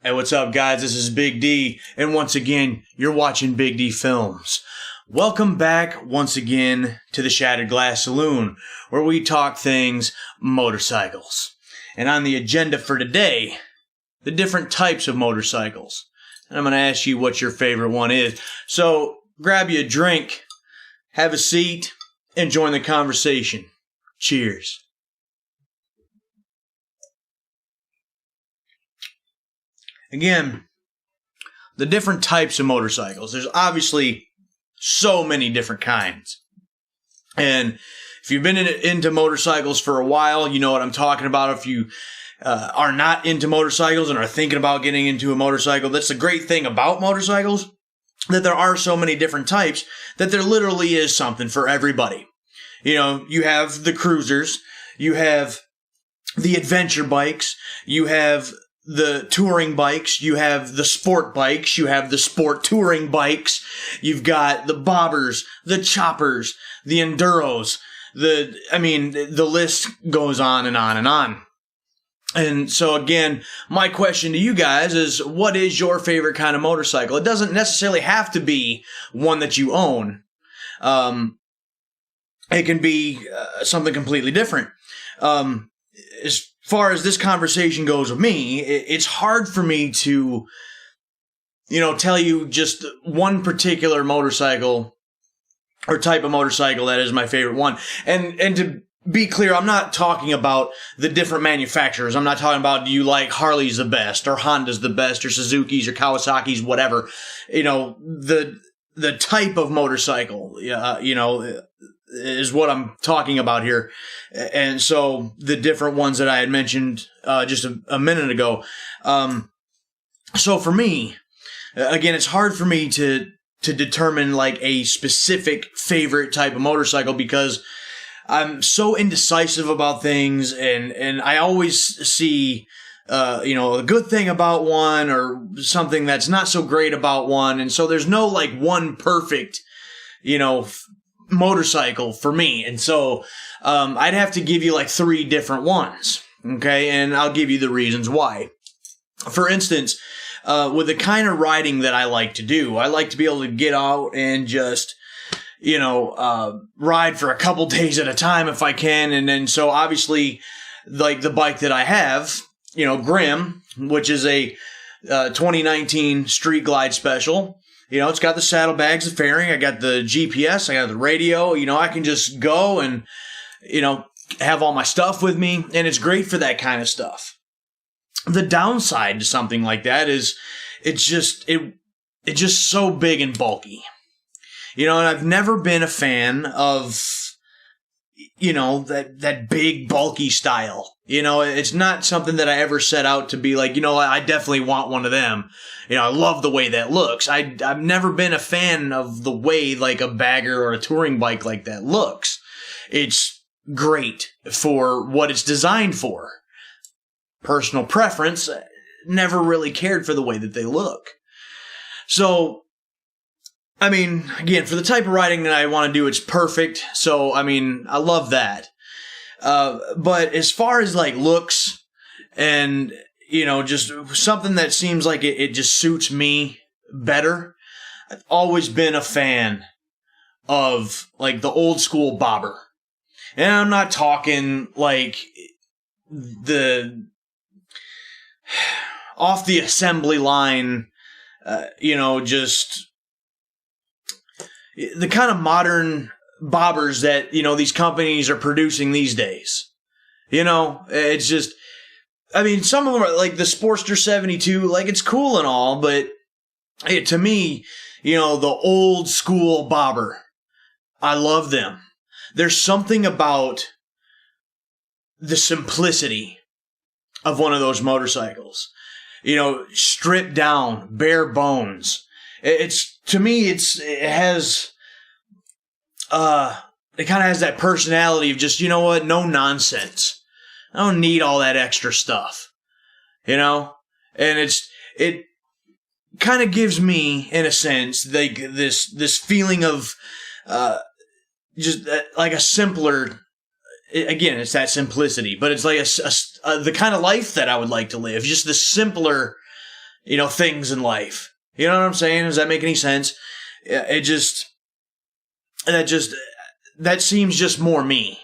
Hey, what's up, guys? This is Big D, and once again, you're watching Big D Films. Welcome back once again to the Shattered Glass Saloon, where we talk things motorcycles. And on the agenda for today, the different types of motorcycles. And I'm going to ask you what your favorite one is. So grab you a drink, have a seat, and join the conversation. Cheers. Again, the different types of motorcycles. There's obviously so many different kinds. And if you've been into motorcycles for a while, you know what I'm talking about. If you are not into motorcycles and are thinking about getting into a motorcycle, that's the great thing about motorcycles, that there are so many different types, that there literally is something for everybody. You know, you have the cruisers, you have the adventure bikes, you have the touring bikes, you have the sport bikes, you have the sport touring bikes, you've got the bobbers, the choppers, the enduros, the list goes on and on and on. And so again, my question to you guys is, what is your favorite kind of motorcycle? It doesn't necessarily have to be one that you own. It can be something completely different. As far as this conversation goes with me, it's hard for me to, tell you just one particular motorcycle or type of motorcycle that is my favorite one. And to be clear, I'm not talking about the different manufacturers. I'm not talking about, do you like Harley's the best or Honda's the best or Suzuki's or Kawasaki's, whatever. The type of motorcycle, is what I'm talking about here. And so the different ones that I had mentioned just a minute ago. So for me, again, it's hard for me to determine like a specific favorite type of motorcycle because I'm so indecisive about things, and I always see a good thing about one or something that's not so great about one. And so there's no like one perfect, motorcycle for me. And so I'd have to give you like three different ones. Okay. And I'll give you the reasons why. For instance, with the kind of riding that I like to do, I like to be able to get out and just, ride for a couple days at a time if I can. And then so obviously like the bike that I have, Grim, which is a 2019 Street Glide Special. It's got the saddlebags, the fairing, I got the GPS, I got the radio, I can just go and, have all my stuff with me, and it's great for that kind of stuff. The downside to something like that is it's just so big and bulky. And I've never been a fan of, that big bulky style. It's not something that I ever set out to be like, I definitely want one of them. I love the way that looks. I've never been a fan of the way like a bagger or a touring bike like that looks. It's great for what it's designed for. Personal preference, never really cared for the way that they look. So, again, for the type of riding that I want to do, it's perfect. So, I love that. But as far as like looks and, just something that seems like it just suits me better, I've always been a fan of like the old school bobber. And I'm not talking like the off the assembly line, just the kind of modern bobbers that, these companies are producing these days. It's just, some of them are like the Sportster 72, like it's cool and all, but to me, the old school bobber, I love them. There's something about the simplicity of one of those motorcycles. Stripped down, bare bones. To me, it kind of has that personality of just, no nonsense. I don't need all that extra stuff, and it kind of gives me, in a sense, like this feeling of, just like a simpler, again, it's that simplicity, but it's like the kind of life that I would like to live, just the simpler, things in life. You know what I'm saying? Does that make any sense? That seems just more me.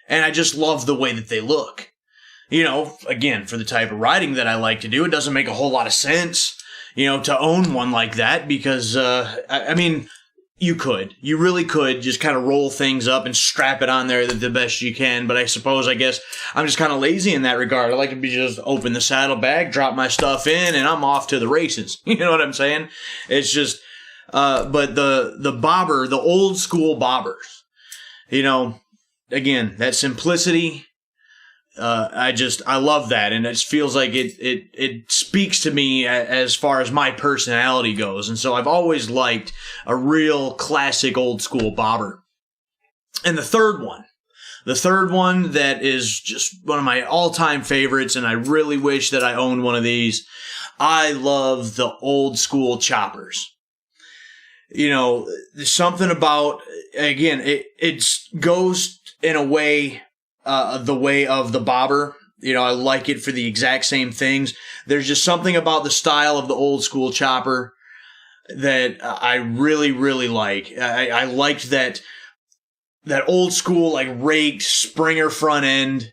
And I just love the way that they look. Again, for the type of riding that I like to do, it doesn't make a whole lot of sense, to own one like that because, you really could just kind of roll things up and strap it on there the best you can. But I guess I'm just kind of lazy in that regard. I like to be just open the saddlebag, drop my stuff in, and I'm off to the races. You know what I'm saying? It's just, but the bobber, the old school bobbers, again, that simplicity, I love that, and it feels like it speaks to me as far as my personality goes, and so I've always liked a real classic old school bobber. And the third one that is just one of my all-time favorites, and I really wish that I owned one of these, I love the old school choppers. There's something about, again, it goes in a way, the way of the bobber. I like it for the exact same things. There's just something about the style of the old school chopper that I really, really like. I liked that old school, like, raked Springer front end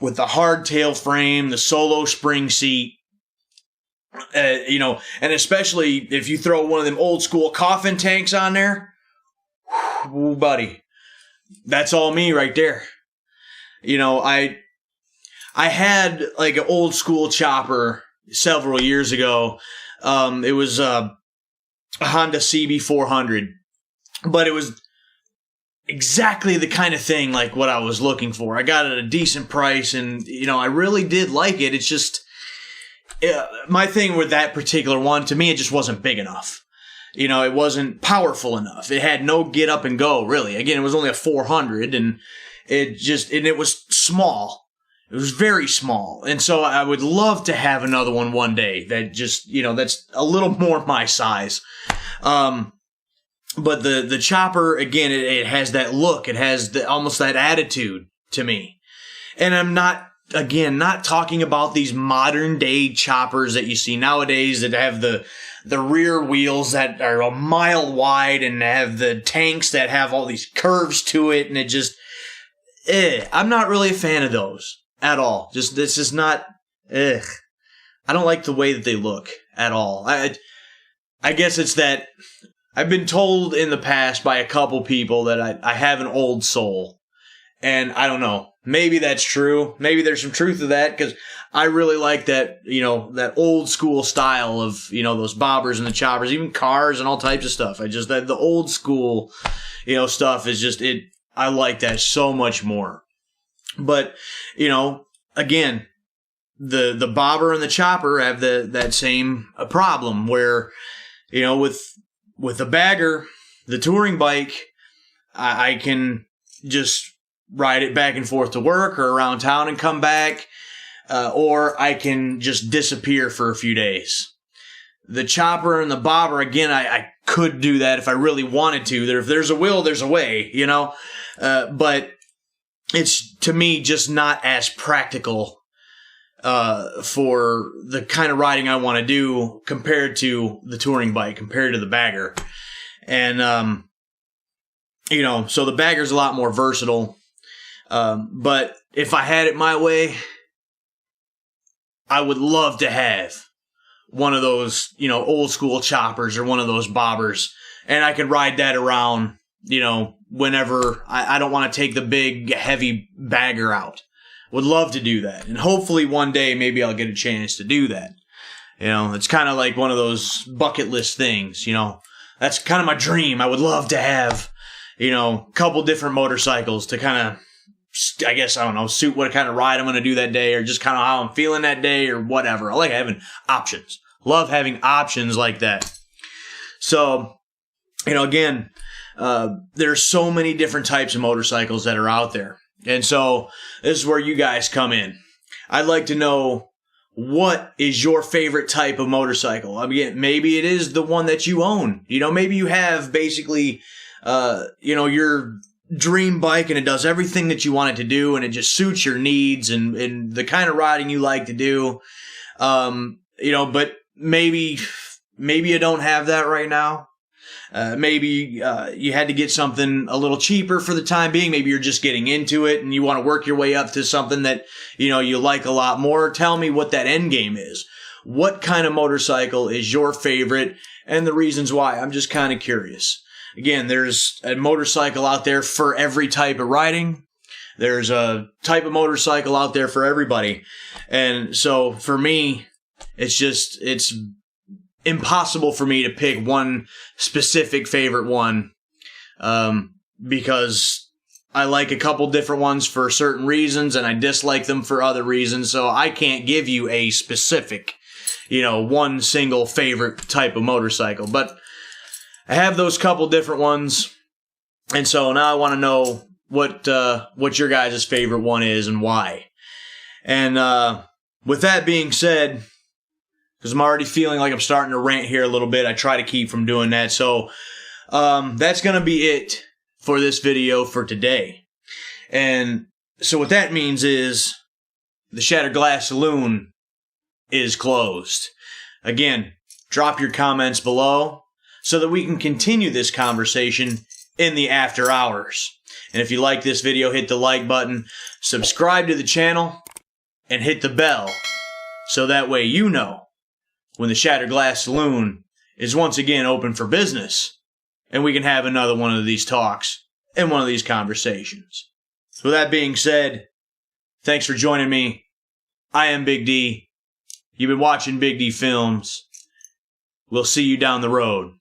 with the hardtail frame, the solo spring seat. And especially if you throw one of them old school coffin tanks on there, whoo, buddy, that's all me right there. I had like an old school chopper several years ago. It was a Honda CB400, but it was exactly the kind of thing like what I was looking for. I got it at a decent price, and I really did like it. It's just my thing with that particular one, to me, it just wasn't big enough. It wasn't powerful enough. It had no get up and go, really. Again, it was only a 400, and it was small. It was very small. And so I would love to have another one day that just, that's a little more my size. But the chopper, again, it has that look. It has almost that attitude to me. And I'm not talking about these modern day choppers that you see nowadays that have the rear wheels that are a mile wide and have the tanks that have all these curves to it. And it just, I'm not really a fan of those at all. This is not, I don't like the way that they look at all. I guess it's that I've been told in the past by a couple people that I have an old soul. And I don't know. Maybe that's true. Maybe there's some truth to that, because I really like that, that old school style of, those bobbers and the choppers, even cars and all types of stuff. The old school, stuff is just, I like that so much more. But, again, the bobber and the chopper have that same problem where, with the bagger, the touring bike, I can just ride it back and forth to work or around town and come back, or I can just disappear for a few days. The chopper and the bobber, again, I could do that if I really wanted to. If there's a will, there's a way, but it's, to me, just not as practical for the kind of riding I want to do compared to the touring bike, compared to the bagger. And, so the bagger's a lot more versatile. But if I had it my way, I would love to have one of those, old school choppers or one of those bobbers, and I could ride that around, whenever I don't want to take the big, heavy bagger out. Would love to do that. And hopefully one day maybe I'll get a chance to do that. It's kind of like one of those bucket list things, That's kind of my dream. I would love to have, a couple different motorcycles to kind of, I guess, I don't know, suit what kind of ride I'm going to do that day, or just kind of how I'm feeling that day, or whatever. I like having options. Love having options like that. So, again, there's so many different types of motorcycles that are out there. And so this is where you guys come in. I'd like to know, what is your favorite type of motorcycle? Again, maybe it is the one that you own. Maybe you have basically, your dream bike, and it does everything that you want it to do, and it just suits your needs and the kind of riding you like to do. But maybe you don't have that right now. Maybe you had to get something a little cheaper for the time being. Maybe you're just getting into it and you want to work your way up to something that, you like a lot more. Tell me what that end game is. What kind of motorcycle is your favorite and the reasons why? I'm just kind of curious. Again, there's a motorcycle out there for every type of riding. There's a type of motorcycle out there for everybody. And so for me, it's impossible for me to pick one specific favorite one, because I like a couple different ones for certain reasons and I dislike them for other reasons. So I can't give you a specific, one single favorite type of motorcycle, but I have those couple different ones. And so now I want to know what your guys' favorite one is and why. And, with that being said, because I'm already feeling like I'm starting to rant here a little bit. I try to keep from doing that. So that's going to be it for this video for today. And so what that means is the Shattered Glass Saloon is closed. Again, drop your comments below so that we can continue this conversation in the after hours. And if you like this video, hit the like button, subscribe to the channel, and hit the bell so that way you know when the Shattered Glass Saloon is once again open for business, and we can have another one of these talks and one of these conversations. So with that being said, thanks for joining me. I am Big D. You've been watching Big D Films. We'll see you down the road.